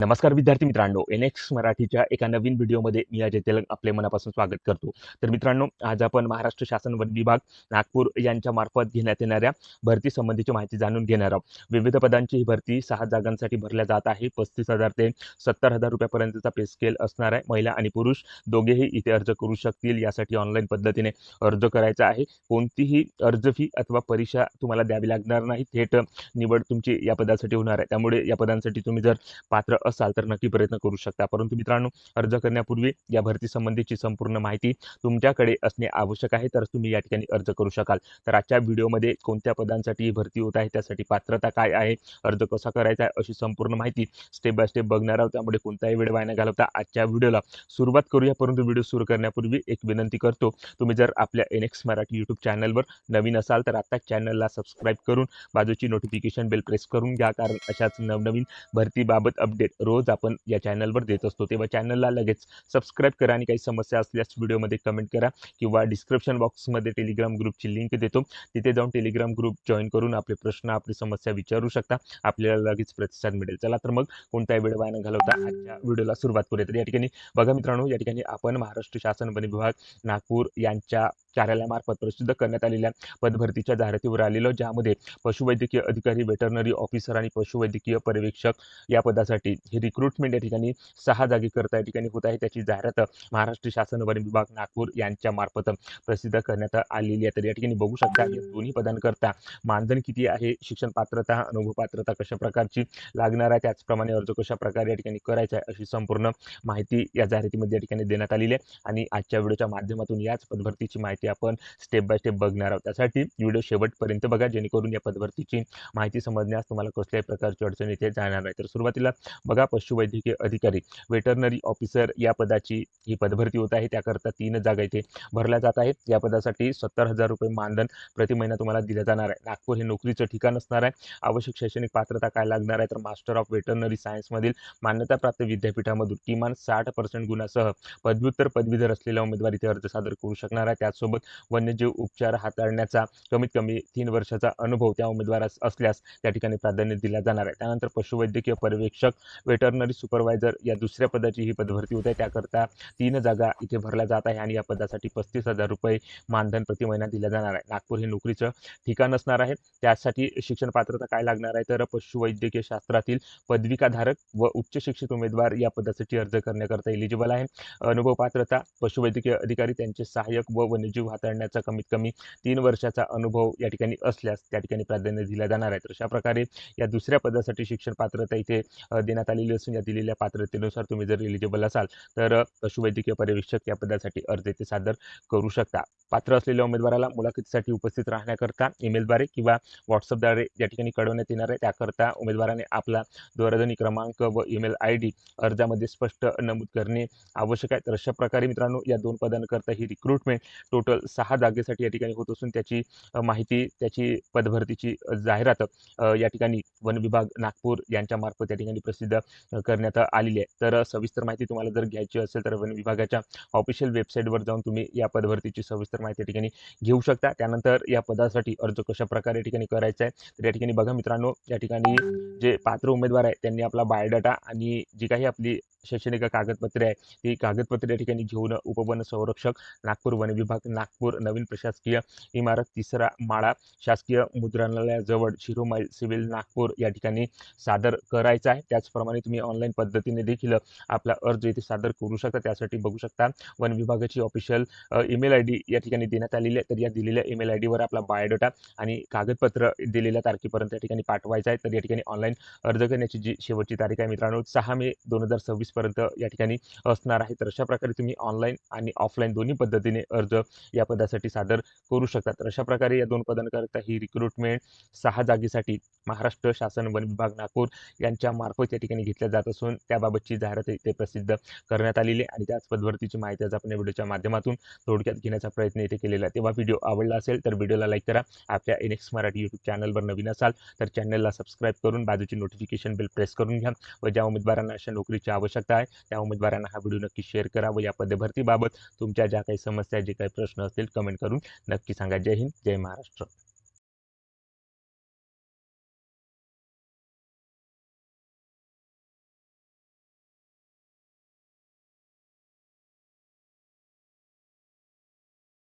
नमस्कार विद्यार्थी मित्रांनो, एन-एक्स मराठीच्या एका नवीन व्हिडिओमध्ये मी अजय तेलंग आपले मनापासून स्वागत करतो. तर मित्रांनो, आज आपण महाराष्ट्र शासन वन विभाग नागपूर यांच्या मार्फत घेण्यात येणाऱ्या भरती संबंधीची माहिती जाणून घेणार आहोत. विविध पदांची ही भरती 6 जागांसाठी भरल्या जात आहे. 35,000 ते 70,000 रुपयापर्यंतचा पे स्केल असणार आहे. महिला आणि पुरुष दोघेही इथे अर्ज करू शकतील. यासाठी ऑनलाईन पद्धतीने अर्ज करायचा आहे. कोणतीही अर्ज फी अथवा परीक्षा तुम्हाला द्यावी लागणार नाही. थेट निवड तुमची या पदासाठी होणार आहे. त्यामुळे या पदांसाठी तुम्ही जर पात्र असाल तर नक्की प्रयत्न करू शकता. परंतु मित्रांनो, अर्ज करण्यापूर्वी या भरती संबंधीची संपूर्ण माहिती तुमच्याकडे असणे आवश्यक आहे, तर तुम्ही या ठिकाणी अर्ज करू शकाल. तर आजच्या व्हिडिओमध्ये कोणत्या पदांसाठी ही भरती होत आहे, त्यासाठी पात्रता काय आहे, अर्ज कसा करायचा आहे, अशी संपूर्ण माहिती स्टेप बाय स्टेप बघणार आहोत. त्यामुळे कोणताही वेळ वाया न घालवता आजच्या व्हिडिओला सुरुवात करूया. परंतु व्हिडिओ सुरू करण्यापूर्वी एक विनंती करतो, तुम्ही जर आपल्या एन-एक्स मराठी यूट्यूब चॅनलवर नवीन असाल तर आत्ताच चॅनलला सबस्क्राईब करून बाजूची नोटिफिकेशन बेल प्रेस करून घ्या, कारण अशाच नवनवीन भरतीबाबत अपडेट रोज आपण या चॅनलवर देत असतो. तेव्हा चॅनलला लगेच सबस्क्राईब करा आणि काही समस्या असल्यास व्हिडिओमध्ये कमेंट करा किंवा डिस्क्रिप्शन बॉक्समध्ये टेलिग्राम ग्रुपची लिंक देतो. तिथे जाऊन टेलिग्राम ग्रुप जॉईन करून आपले प्रश्न, आपली समस्या विचारू शकता. आपल्याला लगेच प्रतिसाद मिळेल. चला तर मग कोणताही वेळ वाया न घालवता आजच्या व्हिडिओला सुरुवात करूया. तर या ठिकाणी बघा मित्रांनो, या ठिकाणी आपण महाराष्ट्र शासन वन विभाग नागपूर यांच्या कार्यालयामार्फत प्रसिद्ध करण्यात आलेल्या पदभरतीच्या जाहिरातीवर आलेलो, ज्यामध्ये पशुवैद्यकीय अधिकारी, वेटरनरी ऑफिसर आणि पशुवैद्यकीय पर्यवेक्षक या पदासाठी ही रिक्रुटमेंट या ठिकाणी 6 जागेकरता या ठिकाणी होत आहे. त्याची जाहिरात महाराष्ट्र शासन वन विभाग नागपूर यांच्या मार्फत प्रसिद्ध करण्यात आलेली आहे. तर या ठिकाणी बघू शकता या दोन्ही पदांकरता मानधन किती आहे, शिक्षण पात्रता, अनुभव पात्रता कशा प्रकारची लागणार आहे, त्याचप्रमाणे अर्ज कशा प्रकारे या ठिकाणी करायचा आहे, अशी संपूर्ण माहिती या जाहिरातीमध्ये या ठिकाणी देण्यात आलेली आहे. आणि आजच्या व्हिडिओच्या माध्यमातून याच पदभरतीची माहिती आपण स्टेप बाय स्टेप बघणार आहोत. त्यासाठी व्हिडिओ शेवटपर्यंत बघा, जेणेकरून या पदभरतीची माहिती समजण्यास तुम्हाला कसल्याही प्रकारची अडचण येथे जाणार नाही. तर सुरुवातीला बघा, पशुवैद्यकीय अधिकारी, वेटरनरी ऑफिसर या पदाची ही पदभरती होत आहे. त्याकरता 3 जागा इथे भरल्या जात आहेत. या पदासाठी 70,000 रुपये मानधन प्रति महिना तुम्हाला दिलं जाणार आहे. नागपूर हे नोकरीचं ठिकाण असणार आहे. आवश्यक शैक्षणिक पात्रता काय लागणार आहे, तर मास्टर ऑफ वेटरनरी सायन्समधील मान्यताप्राप्त विद्यापीठामधून किमान 60% गुणासह पदव्युत्तर पदवीधर असलेला उमेदवार इथे अर्ज सादर करू शकणार आहे. त्याचसोबत वन्यजीव उपचार हाताळण्याचा कमीत कमी 3 वर्षाचा अनुभव त्या उमेदवारास असल्यास त्या ठिकाणी प्राधान्य दिलं जाणार आहे. त्यानंतर पशुवैद्यकीय पर्यवेक्षक, वेटरनरी सुपरवायझर या दुसऱ्या पदाची ही पदभरती होत आहे. त्याकरता 3 जागा इथे भरल्या जात आहे आणि या पदासाठी 35,000 रुपये मानधन प्रति महिना दिलं जाणार आहे. नागपूर हे नोकरीचं ठिकाण असणार आहे. त्यासाठी शिक्षण पात्रता काय लागणार आहे, तर पशुवैद्यकीय शास्त्रातील पदविकाधारक व उच्च शिक्षित उमेदवार या पदासाठी अर्ज करण्याकरता एलिजिबल आहे. अनुभव पात्रता, पशुवैद्यकीय अधिकारी, त्यांचे सहाय्यक व वन्यजीव हाताळण्याचा कमीत कमी 3 वर्षाचा अनुभव या ठिकाणी असल्यास त्या ठिकाणी प्राधान्य दिलं जाणार आहे. तर अशा प्रकारे या दुसऱ्या पदासाठी शिक्षण पात्रता इथे देण्यात आलेली असून या दिलेल्या पात्रतेनुसार तुम्ही जर एलिजिबल असाल तर पशुवैद्यकीय पर्यवेक्षक या पदासाठी अर्ज इथे सादर करू शकता. पात्र असलेल्या उमेदवाराला मुलाखतीसाठी उपस्थित राहण्याकरता ईमेलद्वारे किंवा व्हॉट्सअपद्वारे या ठिकाणी कळवण्यात येणार आहे. त्याकरता उमेदवाराने आपला दूरध्वनी क्रमांक व ईमेल ID अर्जामध्ये स्पष्ट नमूद करणे आवश्यक आहे. तर अशा प्रकारे मित्रांनो, या 2 पदांकरता ही रिक्रुटमेंट टोटल 6 जागेसाठी या ठिकाणी होत असून त्याची माहिती, त्याची पदभरतीची जाहिरात या ठिकाणी वन विभाग नागपूर यांच्या मार्फत या ठिकाणी प्रसिद्ध करण्यात आलेली आहे. तर सविस्तर माहिती तुम्हाला जर घ्यायची असेल तर वन विभागाच्या ऑफिशियल वेबसाईटवर जाऊन तुम्ही या पदभरतीची सविस्तर माहिती या ठिकाणी घेऊ शकता. त्यानंतर या पदासाठी अर्ज कशा प्रकारे या ठिकाणी करायचा आहे, तर या ठिकाणी बघा मित्रांनो, या ठिकाणी जे पात्र उमेदवार आहे त्यांनी आपला बायोडाटा आणि जी काही आपली शैक्षणिक कागदपत्रे आहे ती कागदपत्रे या ठिकाणी घेऊन उपवन संरक्षक, नागपूर वन विभाग, नागपूर, नवीन प्रशासकीय इमारत, 3रा माळा, शासकीय मुद्रणालयाजवळ, शिरोमाईल, सिव्हिल, नागपूर या ठिकाणी सादर करायचा आहे. त्याचप्रमाणे तुम्ही ऑनलाईन पद्धतीने देखील आपला अर्ज इथे सादर करू शकता. त्यासाठी बघू शकता वन विभागाची ऑफिशियल ईमेल ID या ठिकाणी देण्यात आलेली आहे. तर या दिलेल्या ईमेल ID वर आपला बायोडाटा आणि कागदपत्र दिलेल्या तारखेपर्यंत या ठिकाणी पाठवायचा आहे. तर या ठिकाणी ऑनलाईन अर्ज करण्याची जी शेवटची तारीख आहे मित्रांनो, 6 मे 2026 पर्यंत या ठिकाणी असणार आहे. तर अशा प्रकारे तुम्ही ऑनलाईन आणि ऑफलाईन दोन्ही पद्धतीने अर्ज या पदासाठी सादर करू शकता. तर अशा प्रकारे या 2 पदांकरता ही रिक्रुटमेंट 6 जागेसाठी महाराष्ट्र शासन वन विभाग नागपूर यांच्या मार्फत या ठिकाणी घेतल्या जात असून त्याबाबतची जाहिरात इथे प्रसिद्ध करण्यात आलेली आहे आणि त्याच पदभरतीची माहिती आज आपण या व्हिडिओच्या माध्यमातून थोडक्यात घेण्याचा प्रयत्न इथे केलेला आहे. तेव्हा व्हिडिओ आवडला असेल तर व्हिडिओला लाईक करा. आपल्या एन-एक्स मराठी यूट्यूब चॅनलवर नवीन असाल तर चॅनलला सबस्क्राईब करून बाजूची नोटिफिकेशन बेल प्रेस करून घ्या व ज्या उमेदवारांना अशा नोकरीची आवश्यकता आहे त्या उमेदवारांना हा व्हिडिओ नक्की शेअर करा व या पदभरतीबाबत तुमच्या ज्या काही समस्या, जे काही प्रश्न असतील कमेंट करून नक्की सांगा. जय हिंद, जय महाराष्ट्र.